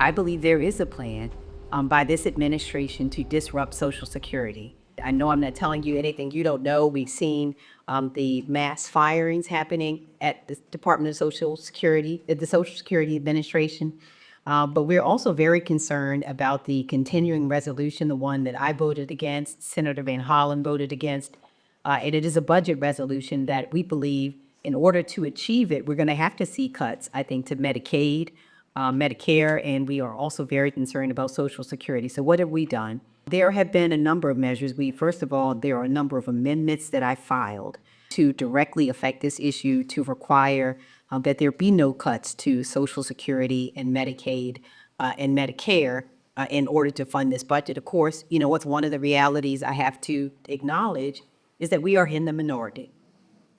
I believe there is a plan by this administration to disrupt Social Security. I know I'm not telling you anything you don't know. We've seen the mass firings happening at the Department of Social Security, at the Social Security Administration. But we're also very concerned about the continuing resolution, the one that I voted against, Senator Van Hollen voted against. And it is a budget resolution that we believe in order to achieve it, we're going to have to see cuts, I think, to Medicaid, Medicare, and we are also very concerned about Social Security. So what have we done? There have been a number of measures. First of all, there are a number of amendments that I filed to directly affect this issue, to require that there be no cuts to Social Security and Medicaid and Medicare in order to fund this budget. Of course, what's one of the realities I have to acknowledge is that we are in the minority.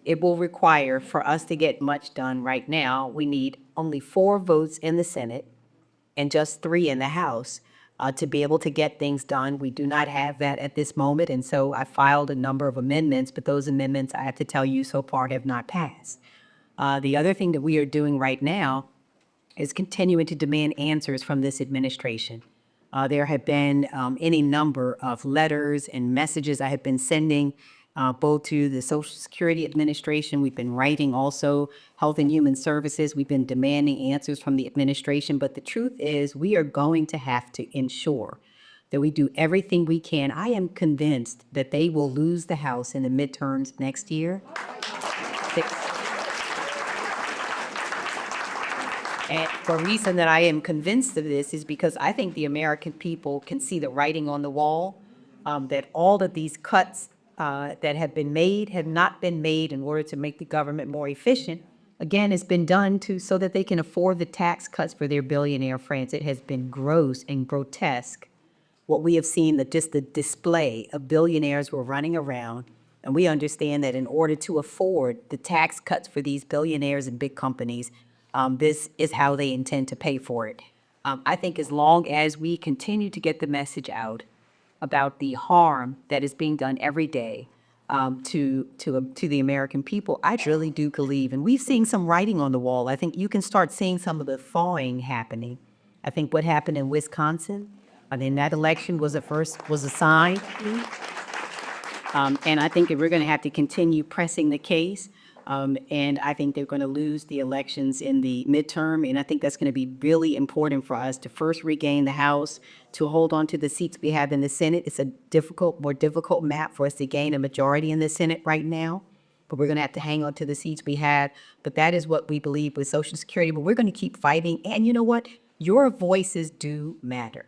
It will require, for us to get much done right now, we need only 4 votes in the Senate and just 3 in the House to be able to get things done. We do not have that at this moment, and so I filed a number of amendments, but those amendments, I have to tell you, so far have not passed. The other thing that we are doing right now is continuing to demand answers from this administration. There have been any number of letters and messages I have been sending both to the Social Security Administration. We've been writing also Health and Human Services. We've been demanding answers from the administration. But the truth is we are going to have to ensure that we do everything we can. I am convinced that they will lose the House in the midterms next year. And the reason that I am convinced of this is because I think the American people can see the writing on the wall, that all of these cuts that have been made have not been made in order to make the government more efficient. Again, it's been done so that they can afford the tax cuts for their billionaire friends. It has been gross and grotesque what we have seen, just the display of billionaires who are running around. And we understand that in order to afford the tax cuts for these billionaires and big companies, this is how they intend to pay for it. I think as long as we continue to get the message out about the harm that is being done every day to the American people, I really do believe, and we've seen some writing on the wall. I think you can start seeing some of the thawing happening. I think what happened in Wisconsin, in that election was a sign. And I think that we're going to have to continue pressing the case. And I think they're going to lose the elections in the midterm. And I think that's going to be really important for us to first regain the House, to hold on to the seats we have in the Senate. It's a more difficult map for us to gain a majority in the Senate right now. But we're going to have to hang on to the seats we had. But that is what we believe with Social Security. But we're going to keep fighting. And you know what? Your voices do matter.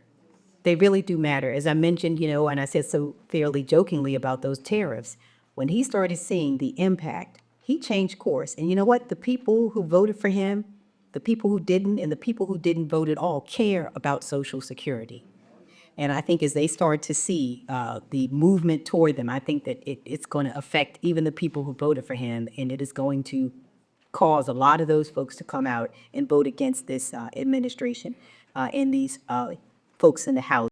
They really do matter. As I mentioned, and I said so fairly jokingly about those tariffs, when he started seeing the impact, he changed course. And you know what? The people who voted for him, the people who didn't, and the people who didn't vote at all care about Social Security. And I think as they start to see the movement toward them, I think that it's going to affect even the people who voted for him, and it is going to cause a lot of those folks to come out and vote against this administration and these folks in the House.